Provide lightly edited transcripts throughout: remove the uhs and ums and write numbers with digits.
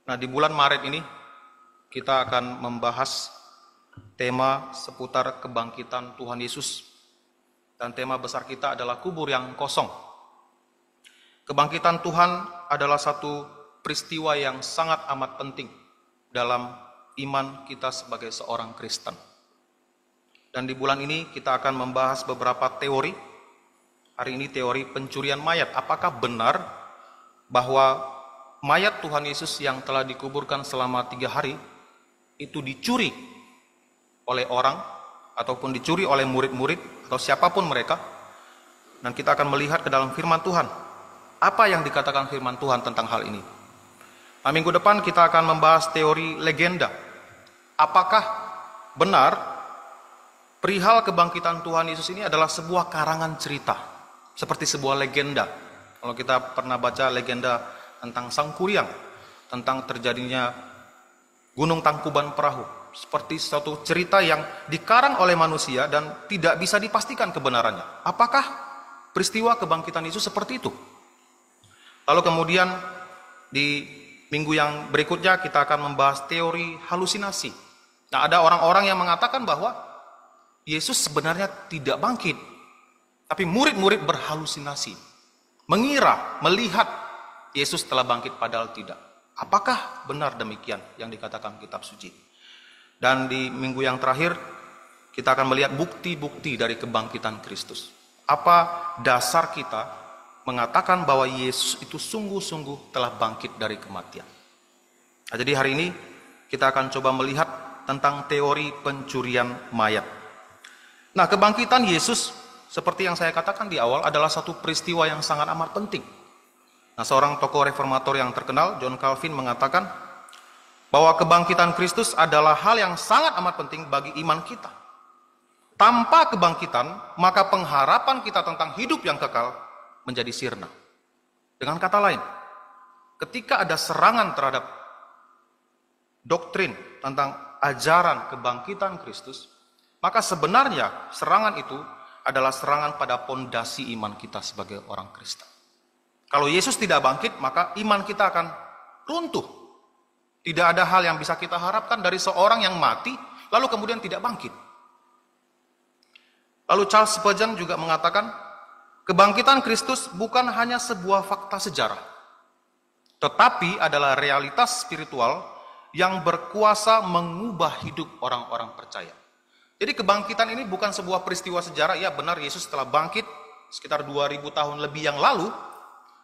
Nah, di bulan Maret ini kita akan membahas tema seputar kebangkitan Tuhan Yesus. Dan tema besar kita adalah kubur yang kosong. Kebangkitan Tuhan adalah satu peristiwa yang sangat amat penting dalam iman kita sebagai seorang Kristen. Dan di bulan ini kita akan membahas beberapa teori. Hari ini teori pencurian mayat. Apakah benar bahwa mayat Tuhan Yesus yang telah dikuburkan selama 3 hari itu dicuri oleh orang ataupun dicuri oleh murid-murid atau siapapun mereka? Dan kita akan melihat ke dalam firman Tuhan. Apa yang dikatakan firman Tuhan tentang hal ini? Nah, minggu depan kita akan membahas teori legenda. Apakah benar perihal kebangkitan Tuhan Yesus ini adalah sebuah karangan cerita, seperti sebuah legenda? Kalau kita pernah baca legenda tentang Sang Kuryang, tentang terjadinya Gunung Tangkuban Perahu, seperti suatu cerita yang dikarang oleh manusia dan tidak bisa dipastikan kebenarannya. Apakah peristiwa kebangkitan Yesus seperti itu? Lalu kemudian di minggu yang berikutnya kita akan membahas teori halusinasi. Nah, ada orang-orang yang mengatakan bahwa Yesus sebenarnya tidak bangkit, tapi murid-murid berhalusinasi, mengira, melihat Yesus telah bangkit padahal tidak. Apakah benar demikian yang dikatakan kitab suci? Dan di minggu yang terakhir kita akan melihat bukti-bukti dari kebangkitan Kristus. Apa dasar kita mengatakan bahwa Yesus itu sungguh-sungguh telah bangkit dari kematian? Nah, jadi hari ini kita akan coba melihat tentang teori pencurian mayat. Nah, kebangkitan Yesus seperti yang saya katakan di awal adalah satu peristiwa yang sangat amat penting. Nah, seorang tokoh reformator yang terkenal, John Calvin, mengatakan bahwa kebangkitan Kristus adalah hal yang sangat amat penting bagi iman kita. Tanpa kebangkitan, maka pengharapan kita tentang hidup yang kekal menjadi sirna. Dengan kata lain, ketika ada serangan terhadap doktrin tentang ajaran kebangkitan Kristus, maka sebenarnya serangan itu adalah serangan pada pondasi iman kita sebagai orang Kristen. Kalau Yesus tidak bangkit, maka iman kita akan runtuh. Tidak ada hal yang bisa kita harapkan dari seorang yang mati, lalu kemudian tidak bangkit. Lalu Charles Spurgeon juga mengatakan, kebangkitan Kristus bukan hanya sebuah fakta sejarah, tetapi adalah realitas spiritual yang berkuasa mengubah hidup orang-orang percaya. Jadi kebangkitan ini bukan sebuah peristiwa sejarah, ya benar Yesus telah bangkit sekitar 2000 tahun lebih yang lalu,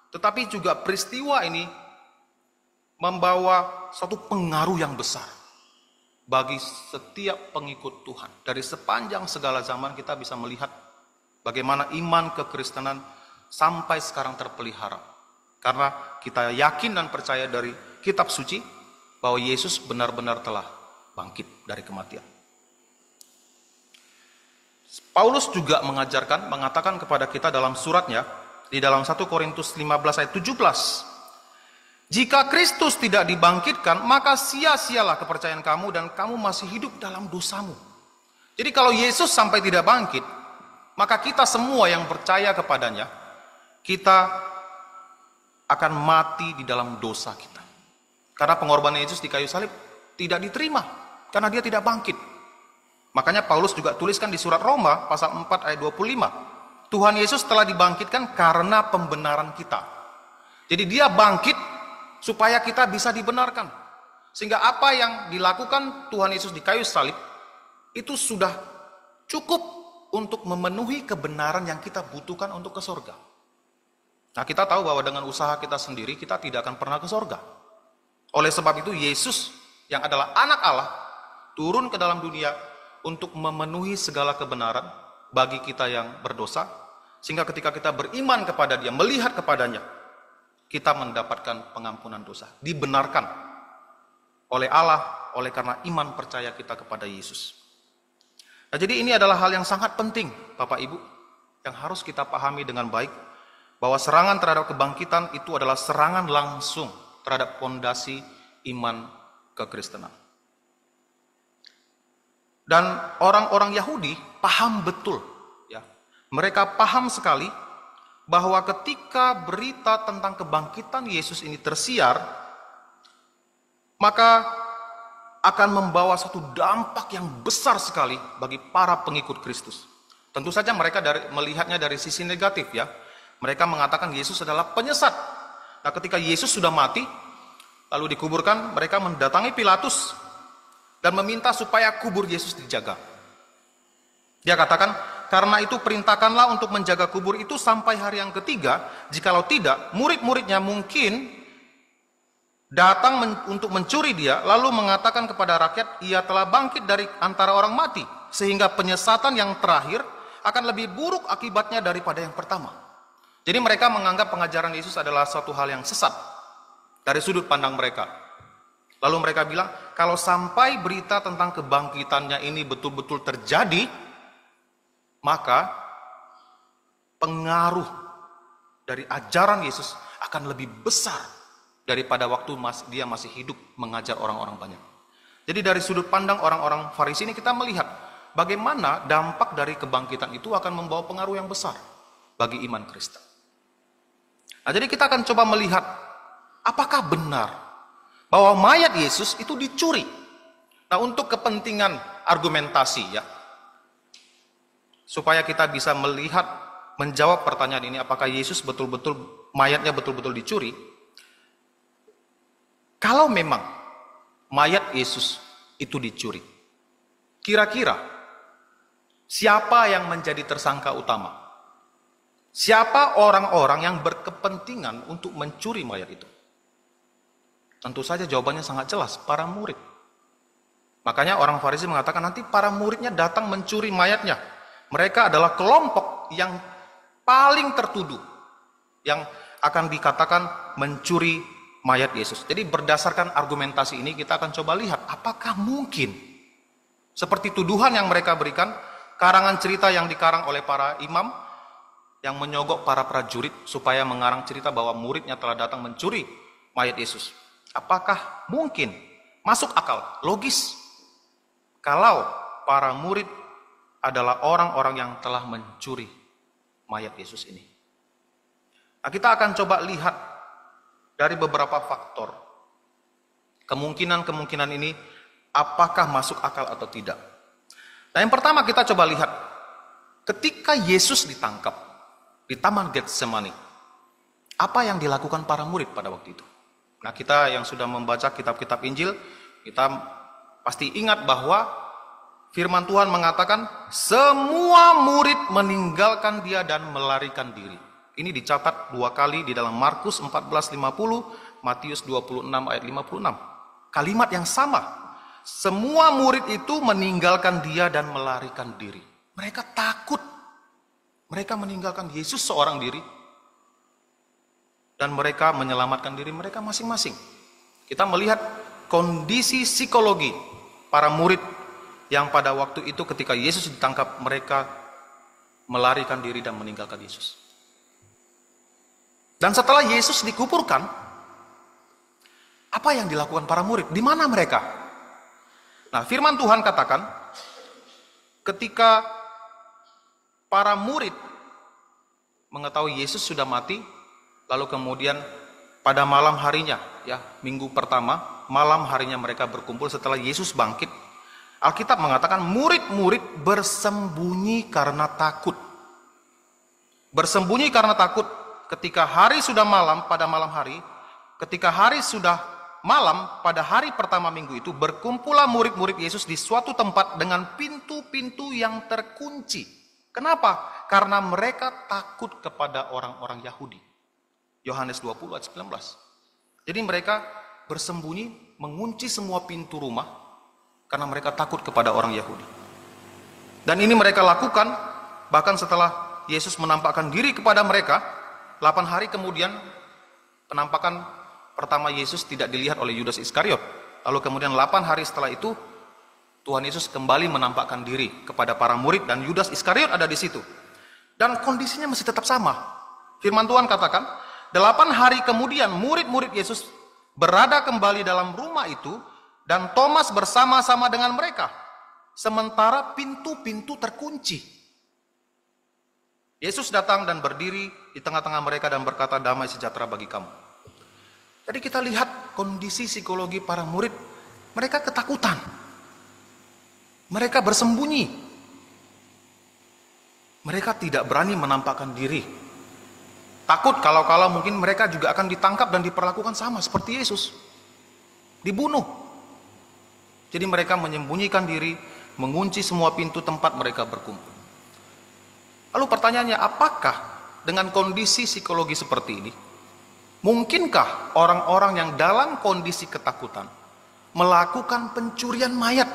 tetapi juga peristiwa ini membawa suatu pengaruh yang besar bagi setiap pengikut Tuhan. Dari sepanjang segala zaman kita bisa melihat bagaimana iman kekristenan sampai sekarang terpelihara. Karena kita yakin dan percaya dari kitab suci bahwa Yesus benar-benar telah bangkit dari kematian. Paulus juga mengatakan kepada kita dalam suratnya, di dalam 1 Korintus 15 ayat 17, jika Kristus tidak dibangkitkan, maka sia-sialah kepercayaan kamu dan kamu masih hidup dalam dosamu. Jadi kalau Yesus sampai tidak bangkit, maka kita semua yang percaya kepadanya, kita akan mati di dalam dosa kita. Karena pengorbanan Yesus di kayu salib tidak diterima, karena dia tidak bangkit. Makanya Paulus juga tuliskan di surat Roma pasal 4 ayat 25, Tuhan Yesus telah dibangkitkan karena pembenaran kita. Jadi dia bangkit supaya kita bisa dibenarkan. Sehingga apa yang dilakukan Tuhan Yesus di kayu salib itu sudah cukup untuk memenuhi kebenaran yang kita butuhkan untuk ke surga. Nah, kita tahu bahwa dengan usaha kita sendiri kita tidak akan pernah ke surga. Oleh sebab itu Yesus yang adalah anak Allah turun ke dalam dunia untuk memenuhi segala kebenaran bagi kita yang berdosa, sehingga ketika kita beriman kepada Dia, melihat kepadanya, kita mendapatkan pengampunan dosa, dibenarkan oleh Allah oleh karena iman percaya kita kepada Yesus. Nah, jadi ini adalah hal yang sangat penting, Bapak Ibu, yang harus kita pahami dengan baik, bahwa serangan terhadap kebangkitan itu adalah serangan langsung terhadap fondasi iman kekristenan. Dan orang-orang Yahudi paham betul, ya. Mereka paham sekali bahwa ketika berita tentang kebangkitan Yesus ini tersiar, maka akan membawa satu dampak yang besar sekali bagi para pengikut Kristus. Tentu saja mereka melihatnya dari sisi negatif ya. Mereka mengatakan Yesus adalah penyesat. Nah, ketika Yesus sudah mati, lalu dikuburkan, mereka mendatangi Pilatus dan meminta supaya kubur Yesus dijaga. Dia katakan, karena itu perintahkanlah untuk menjaga kubur itu sampai hari yang ketiga, jikalau tidak, murid-muridnya mungkin datang untuk mencuri dia, lalu mengatakan kepada rakyat, ia telah bangkit dari antara orang mati, sehingga penyesatan yang terakhir akan lebih buruk akibatnya daripada yang pertama. Jadi mereka menganggap pengajaran Yesus adalah suatu hal yang sesat dari sudut pandang mereka. Lalu mereka bilang, kalau sampai berita tentang kebangkitannya ini betul-betul terjadi, maka pengaruh dari ajaran Yesus akan lebih besar daripada waktu dia masih hidup mengajar orang-orang banyak. Jadi dari sudut pandang orang-orang Farisi ini kita melihat bagaimana dampak dari kebangkitan itu akan membawa pengaruh yang besar bagi iman Kristen. Nah, jadi kita akan coba melihat apakah benar bahwa mayat Yesus itu dicuri. Nah, untuk kepentingan argumentasi ya, supaya kita bisa melihat, menjawab pertanyaan ini, apakah Yesus mayatnya betul-betul dicuri. Kalau memang mayat Yesus itu dicuri, kira-kira siapa yang menjadi tersangka utama? Siapa orang-orang yang berkepentingan untuk mencuri mayat itu? Tentu saja jawabannya sangat jelas, para murid. Makanya orang Farisi mengatakan nanti para muridnya datang mencuri mayatnya. Mereka adalah kelompok yang paling tertuduh, yang akan dikatakan mencuri mayat Yesus. Jadi berdasarkan argumentasi ini kita akan coba lihat apakah mungkin seperti tuduhan yang mereka berikan, karangan cerita yang dikarang oleh para imam yang menyogok para prajurit supaya mengarang cerita bahwa muridnya telah datang mencuri mayat Yesus. Apakah mungkin masuk akal, logis, kalau para murid adalah orang-orang yang telah mencuri mayat Yesus ini? Nah, kita akan coba lihat dari beberapa faktor. Kemungkinan-kemungkinan ini apakah masuk akal atau tidak. Nah, yang pertama kita coba lihat, ketika Yesus ditangkap di Taman Getsemani, apa yang dilakukan para murid pada waktu itu? Nah, kita yang sudah membaca kitab-kitab Injil, kita pasti ingat bahwa firman Tuhan mengatakan, semua murid meninggalkan dia dan melarikan diri. Ini dicatat 2 kali di dalam Markus 14:50, Matius 26 ayat 56. Kalimat yang sama. Semua murid itu meninggalkan dia dan melarikan diri. Mereka takut. Mereka meninggalkan Yesus seorang diri. Dan mereka menyelamatkan diri mereka masing-masing. Kita melihat kondisi psikologi para murid yang pada waktu itu ketika Yesus ditangkap, mereka melarikan diri dan meninggalkan Yesus. Dan setelah Yesus dikuburkan, apa yang dilakukan para murid? Di mana mereka? Nah, firman Tuhan katakan, ketika para murid mengetahui Yesus sudah mati, lalu kemudian pada malam harinya, ya, minggu pertama, malam harinya mereka berkumpul setelah Yesus bangkit. Alkitab mengatakan murid-murid bersembunyi karena takut. Bersembunyi karena takut. Ketika hari sudah malam, pada malam hari, ketika hari sudah malam, pada hari pertama minggu itu, berkumpullah murid-murid Yesus di suatu tempat dengan pintu-pintu yang terkunci. Kenapa? Karena mereka takut kepada orang-orang Yahudi. Yohanes 20 ayat 19. Jadi mereka bersembunyi, mengunci semua pintu rumah, karena mereka takut kepada orang Yahudi. Dan ini mereka lakukan, bahkan setelah Yesus menampakkan diri kepada mereka, 8 hari kemudian penampakan pertama Yesus tidak dilihat oleh Yudas Iskariot. Lalu kemudian 8 hari setelah itu Tuhan Yesus kembali menampakkan diri kepada para murid dan Yudas Iskariot ada di situ. Dan kondisinya masih tetap sama. Firman Tuhan katakan, 8 hari kemudian murid-murid Yesus berada kembali dalam rumah itu dan Thomas bersama-sama dengan mereka. Sementara pintu-pintu terkunci. Yesus datang dan berdiri di tengah-tengah mereka dan berkata, damai sejahtera bagi kamu. Jadi kita lihat kondisi psikologi para murid, mereka ketakutan. Mereka bersembunyi. Mereka tidak berani menampakkan diri. Takut kalau mungkin mereka juga akan ditangkap dan diperlakukan sama seperti Yesus. Dibunuh. Jadi mereka menyembunyikan diri, mengunci semua pintu tempat mereka berkumpul. Lalu pertanyaannya, apakah dengan kondisi psikologi seperti ini, mungkinkah orang-orang yang dalam kondisi ketakutan melakukan pencurian mayat?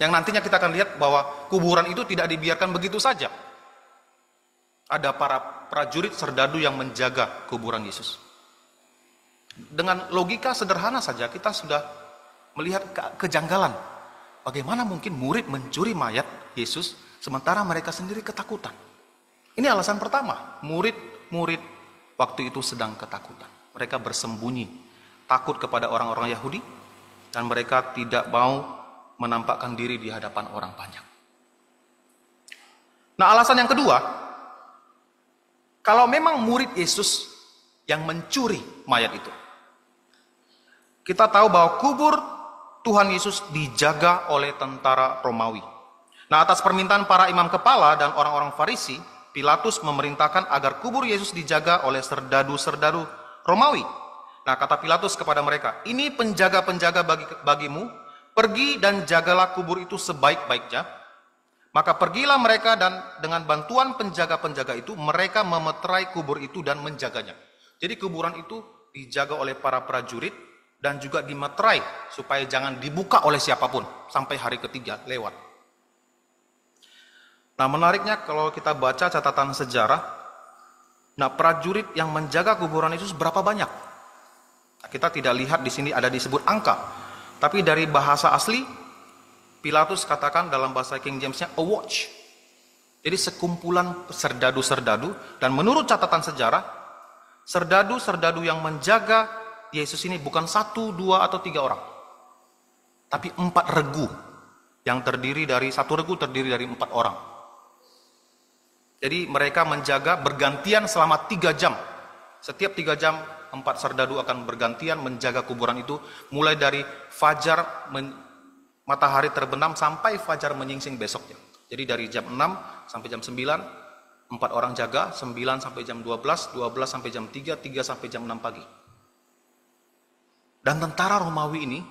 Yang nantinya kita akan lihat bahwa kuburan itu tidak dibiarkan begitu saja. Ada para prajurit serdadu yang menjaga kuburan Yesus. Dengan logika sederhana saja kita sudah melihat kejanggalan. Bagaimana mungkin murid mencuri mayat Yesus sementara mereka sendiri ketakutan? Ini alasan pertama, murid-murid waktu itu sedang ketakutan. Mereka bersembunyi, takut kepada orang-orang Yahudi, dan mereka tidak mau menampakkan diri di hadapan orang banyak. Nah, alasan yang kedua, kalau memang murid Yesus yang mencuri mayat itu, kita tahu bahwa kubur Tuhan Yesus dijaga oleh tentara Romawi. Nah, atas permintaan para imam kepala dan orang-orang Farisi, Pilatus memerintahkan agar kubur Yesus dijaga oleh serdadu-serdadu Romawi. Nah, kata Pilatus kepada mereka, ini penjaga-penjaga bagimu, pergi dan jagalah kubur itu sebaik-baiknya. Maka pergilah mereka dan dengan bantuan penjaga-penjaga itu, mereka memeterai kubur itu dan menjaganya. Jadi kuburan itu dijaga oleh para prajurit dan juga dimeterai supaya jangan dibuka oleh siapapun sampai hari ketiga lewat. Nah, menariknya kalau kita baca catatan sejarah, nah prajurit yang menjaga kuburan Yesus berapa banyak? Nah, kita tidak lihat di sini ada disebut angka. Tapi dari bahasa asli, Pilatus katakan dalam bahasa King James-nya a watch. Jadi sekumpulan serdadu-serdadu, dan menurut catatan sejarah, serdadu-serdadu yang menjaga Yesus ini bukan 1, 2, atau 3 orang. Tapi 4 regu, yang terdiri dari 1 regu terdiri dari 4 orang. Jadi mereka menjaga bergantian selama 3 jam. Setiap 3 jam, 4 serdadu akan bergantian menjaga kuburan itu, mulai dari fajar matahari terbenam sampai fajar menyingsing besoknya. Jadi dari jam 6 sampai jam 9, 4 orang jaga, 9 sampai jam 12, 12 sampai jam 3, 3 sampai jam 6 pagi. Dan tentara Romawi ini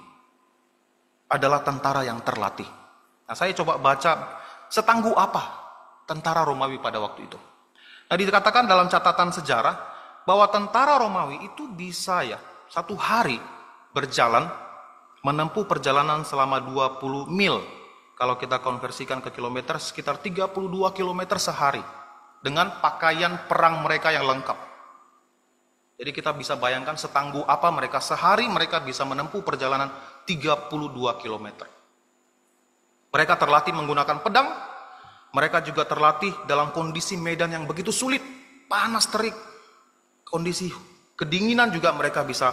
adalah tentara yang terlatih. Nah, saya coba baca setangguh apa tentara Romawi pada waktu itu. Nah, dikatakan dalam catatan sejarah bahwa tentara Romawi itu bisa 1 hari berjalan, menempuh perjalanan selama 20 mil. Kalau kita konversikan ke kilometer, sekitar 32 kilometer sehari. Dengan pakaian perang mereka yang lengkap. Jadi kita bisa bayangkan setangguh apa mereka, sehari mereka bisa menempuh perjalanan 32 kilometer. Mereka terlatih menggunakan pedang, mereka juga terlatih dalam kondisi medan yang begitu sulit, panas terik. Kondisi kedinginan juga mereka bisa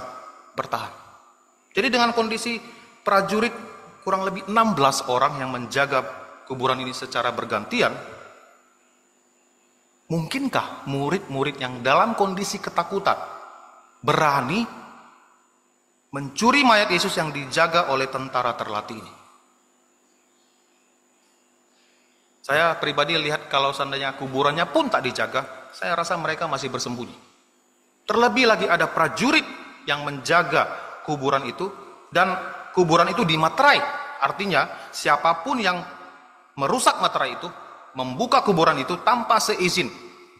bertahan. Jadi dengan kondisi prajurit kurang lebih 16 orang yang menjaga kuburan ini secara bergantian, mungkinkah murid-murid yang dalam kondisi ketakutan berani mencuri mayat Yesus yang dijaga oleh tentara terlatih ini? Saya pribadi lihat kalau seandainya kuburannya pun tak dijaga, saya rasa mereka masih bersembunyi. Terlebih lagi ada prajurit yang menjaga kuburan itu, dan kuburan itu dimeterai. Artinya siapapun yang merusak materai itu, membuka kuburan itu tanpa seizin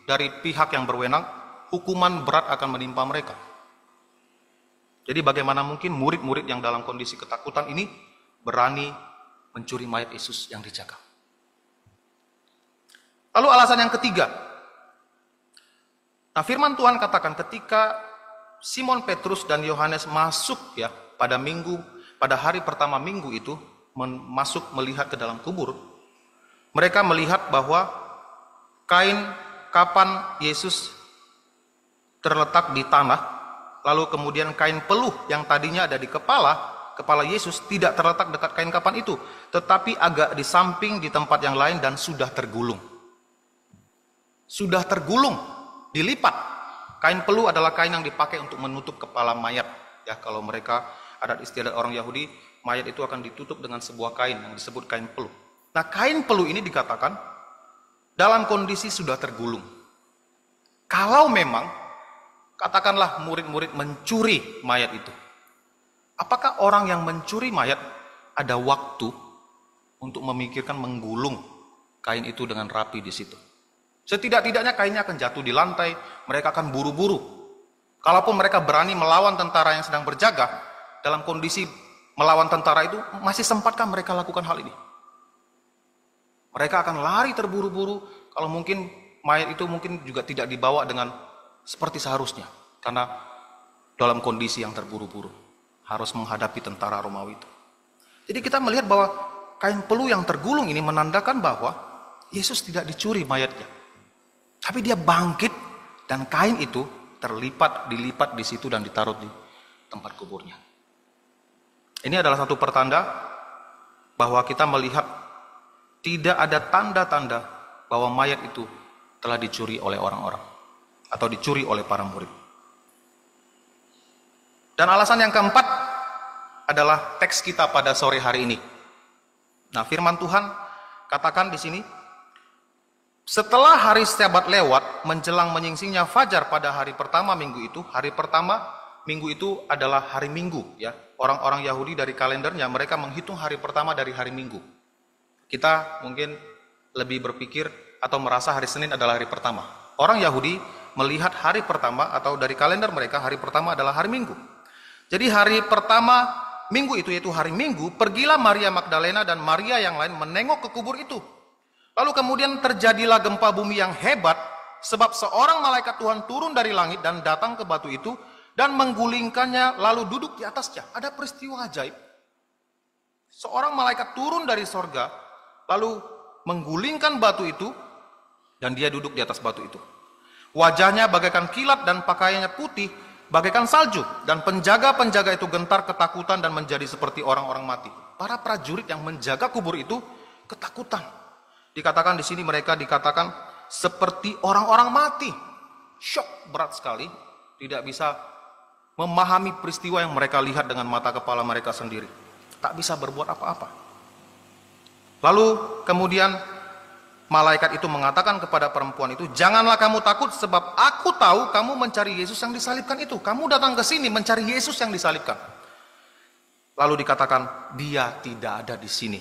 dari pihak yang berwenang, hukuman berat akan menimpa mereka. Jadi bagaimana mungkin murid-murid yang dalam kondisi ketakutan ini berani mencuri mayat Yesus yang dijaga? Lalu alasan yang ketiga, nah, firman Tuhan katakan ketika Simon Petrus dan Yohanes masuk pada hari pertama minggu itu, masuk melihat ke dalam kubur, mereka melihat bahwa kain kapan Yesus terletak di tanah, lalu kemudian kain peluh yang tadinya ada di kepala Yesus tidak terletak dekat kain kapan itu, tetapi agak di samping di tempat yang lain dan sudah tergulung. Sudah tergulung, dilipat. Kain pelu adalah kain yang dipakai untuk menutup kepala mayat. Ya, kalau mereka adat istiadat orang Yahudi, mayat itu akan ditutup dengan sebuah kain yang disebut kain pelu. Nah, kain pelu ini dikatakan dalam kondisi sudah tergulung. Kalau memang, katakanlah murid-murid mencuri mayat itu, apakah orang yang mencuri mayat ada waktu untuk memikirkan menggulung kain itu dengan rapi di situ? Setidak-tidaknya kainnya akan jatuh di lantai, mereka akan buru-buru. Kalaupun mereka berani melawan tentara yang sedang berjaga, dalam kondisi melawan tentara itu, masih sempatkah mereka lakukan hal ini? Mereka akan lari terburu-buru, kalau mungkin mayat itu mungkin juga tidak dibawa dengan seperti seharusnya. Karena dalam kondisi yang terburu-buru, harus menghadapi tentara Romawi itu. Jadi kita melihat bahwa kain pelu yang tergulung ini menandakan bahwa Yesus tidak dicuri mayatnya. Tapi dia bangkit dan kain itu dilipat di situ dan ditaruh di tempat kuburnya. Ini adalah satu pertanda bahwa kita melihat tidak ada tanda-tanda bahwa mayat itu telah dicuri oleh orang-orang atau dicuri oleh para murid. Dan alasan yang keempat adalah teks kita pada sore hari ini. Nah, firman Tuhan katakan di sini, setelah hari Sabat lewat, menjelang menyingsingnya fajar pada hari pertama minggu itu, hari pertama minggu itu adalah hari Minggu, ya. Orang-orang Yahudi dari kalendernya mereka menghitung hari pertama dari hari Minggu. Kita mungkin lebih berpikir atau merasa hari Senin adalah hari pertama. Orang Yahudi melihat hari pertama atau dari kalender mereka hari pertama adalah hari Minggu. Jadi hari pertama minggu itu, yaitu hari Minggu, pergilah Maria Magdalena dan Maria yang lain menengok ke kubur itu. Lalu kemudian terjadilah gempa bumi yang hebat, sebab seorang malaikat Tuhan turun dari langit dan datang ke batu itu dan menggulingkannya lalu duduk di atasnya. Ada peristiwa ajaib. Seorang malaikat turun dari sorga lalu menggulingkan batu itu dan dia duduk di atas batu itu. Wajahnya bagaikan kilat dan pakaiannya putih bagaikan salju, dan penjaga-penjaga itu gentar ketakutan dan menjadi seperti orang-orang mati. Para prajurit yang menjaga kubur itu ketakutan. Dikatakan di sini mereka dikatakan seperti orang-orang mati. Syok berat sekali, tidak bisa memahami peristiwa yang mereka lihat dengan mata kepala mereka sendiri. Tak bisa berbuat apa-apa. Lalu kemudian malaikat itu mengatakan kepada perempuan itu, janganlah kamu takut sebab aku tahu kamu mencari Yesus yang disalibkan itu. Kamu datang ke sini mencari Yesus yang disalibkan. Lalu dikatakan, dia tidak ada di sini.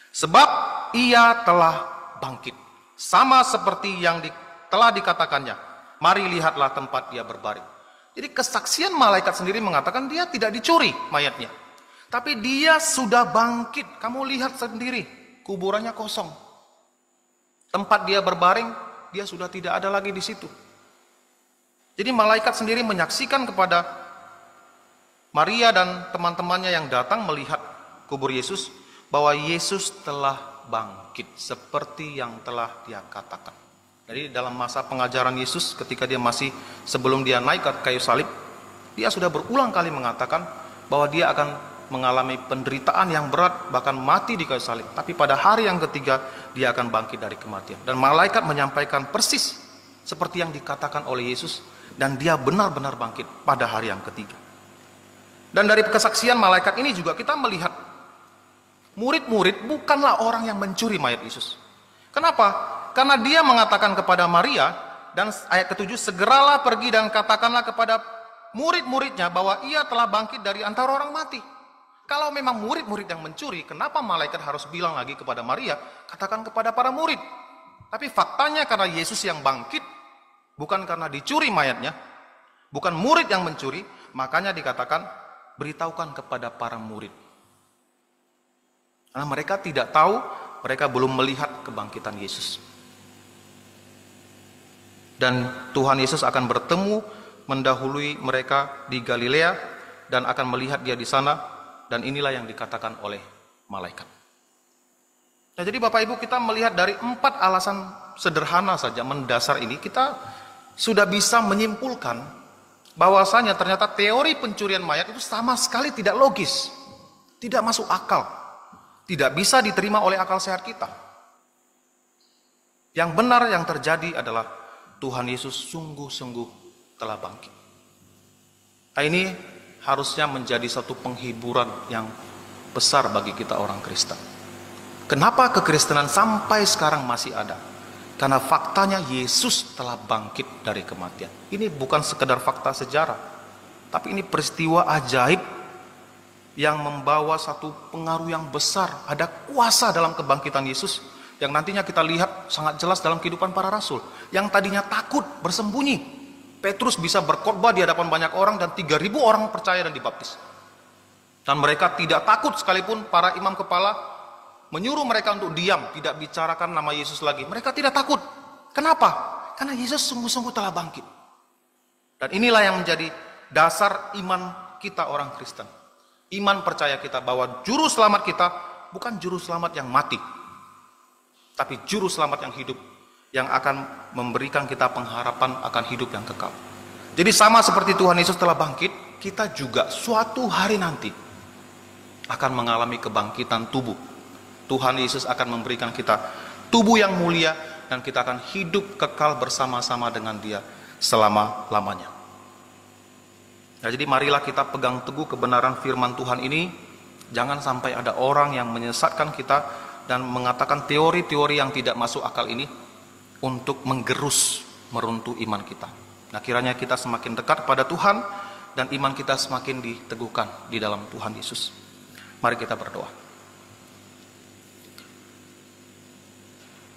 Sebab ia telah bangkit. Sama seperti yang telah dikatakannya. Mari lihatlah tempat dia berbaring. Jadi kesaksian malaikat sendiri mengatakan dia tidak dicuri mayatnya. Tapi dia sudah bangkit. Kamu lihat sendiri, kuburannya kosong. Tempat dia berbaring, dia sudah tidak ada lagi di situ. Jadi malaikat sendiri menyaksikan kepada Maria dan teman-temannya yang datang melihat kubur Yesus, bahwa Yesus telah bangkit seperti yang telah dia katakan. Jadi dalam masa pengajaran Yesus ketika dia masih sebelum dia naik ke kayu salib, dia sudah berulang kali mengatakan bahwa dia akan mengalami penderitaan yang berat, bahkan mati di kayu salib. Tapi pada hari yang ketiga, dia akan bangkit dari kematian. Dan malaikat menyampaikan persis seperti yang dikatakan oleh Yesus, dan dia benar-benar bangkit pada hari yang ketiga. Dan dari kesaksian malaikat ini juga kita melihat murid-murid bukanlah orang yang mencuri mayat Yesus. Kenapa? Karena dia mengatakan kepada Maria, dan ayat ke-7, segeralah pergi dan katakanlah kepada murid-muridnya bahwa ia telah bangkit dari antara orang mati. Kalau memang murid-murid yang mencuri, kenapa malaikat harus bilang lagi kepada Maria, katakan kepada para murid? Tapi faktanya karena Yesus yang bangkit, bukan karena dicuri mayatnya, bukan murid yang mencuri, makanya dikatakan, beritahukan kepada para murid. Karena mereka tidak tahu, mereka belum melihat kebangkitan Yesus. Dan Tuhan Yesus akan bertemu, mendahului mereka di Galilea, dan akan melihat dia di sana, dan inilah yang dikatakan oleh malaikat. Nah, jadi Bapak Ibu, kita melihat dari 4 alasan sederhana saja mendasar ini, kita sudah bisa menyimpulkan bahwasanya ternyata teori pencurian mayat itu sama sekali tidak logis, tidak masuk akal. Tidak bisa diterima oleh akal sehat kita. Yang benar yang terjadi adalah Tuhan Yesus sungguh-sungguh telah bangkit. Nah, ini harusnya menjadi satu penghiburan yang besar bagi kita orang Kristen. Kenapa kekristenan sampai sekarang masih ada? Karena faktanya Yesus telah bangkit dari kematian. Ini bukan sekedar fakta sejarah, tapi ini peristiwa ajaib yang membawa satu pengaruh yang besar. Ada kuasa dalam kebangkitan Yesus yang nantinya kita lihat sangat jelas dalam kehidupan para rasul. Yang tadinya takut, bersembunyi. Petrus bisa berkhotbah di hadapan banyak orang dan 3.000 orang percaya dan dibaptis. Dan mereka tidak takut sekalipun para imam kepala menyuruh mereka untuk diam, tidak bicarakan nama Yesus lagi. Mereka tidak takut. Kenapa? Karena Yesus sungguh-sungguh telah bangkit. Dan inilah yang menjadi dasar iman kita orang Kristen. Iman percaya kita bahwa juru selamat kita bukan juru selamat yang mati, tapi juru selamat yang hidup, yang akan memberikan kita pengharapan akan hidup yang kekal. Jadi sama seperti Tuhan Yesus telah bangkit, kita juga suatu hari nanti akan mengalami kebangkitan tubuh. Tuhan Yesus akan memberikan kita tubuh yang mulia dan kita akan hidup kekal bersama-sama dengan Dia selama-lamanya. Nah, jadi marilah kita pegang teguh kebenaran firman Tuhan ini. Jangan sampai ada orang yang menyesatkan kita dan mengatakan teori-teori yang tidak masuk akal ini untuk menggerus, meruntuh iman kita. Nah, kiranya kita semakin dekat pada Tuhan dan iman kita semakin diteguhkan di dalam Tuhan Yesus. Mari kita berdoa.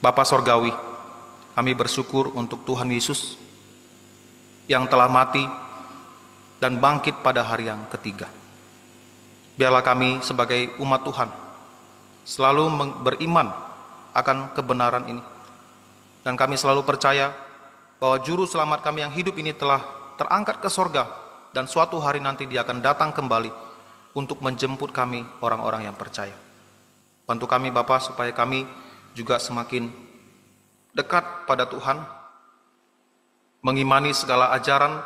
Bapa Sorgawi, kami bersyukur untuk Tuhan Yesus yang telah mati dan bangkit pada hari yang ketiga. Biarlah kami sebagai umat Tuhan selalu beriman akan kebenaran ini. Dan kami selalu percaya bahwa juru selamat kami yang hidup ini telah terangkat ke sorga. Dan suatu hari nanti Dia akan datang kembali untuk menjemput kami orang-orang yang percaya. Bantu kami Bapa supaya kami juga semakin dekat pada Tuhan, mengimani segala ajaran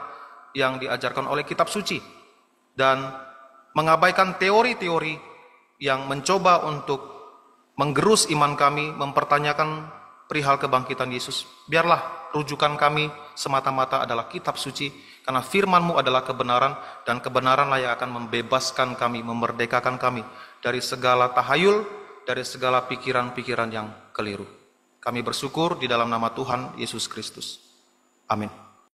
yang diajarkan oleh kitab suci, dan mengabaikan teori-teori yang mencoba untuk menggerus iman kami, mempertanyakan perihal kebangkitan Yesus. Biarlah rujukan kami semata-mata adalah kitab suci, karena firman-Mu adalah kebenaran, dan kebenaranlah yang akan membebaskan kami, memerdekakan kami dari segala tahayul, dari segala pikiran-pikiran yang keliru. Kami bersyukur di dalam nama Tuhan Yesus Kristus. Amin.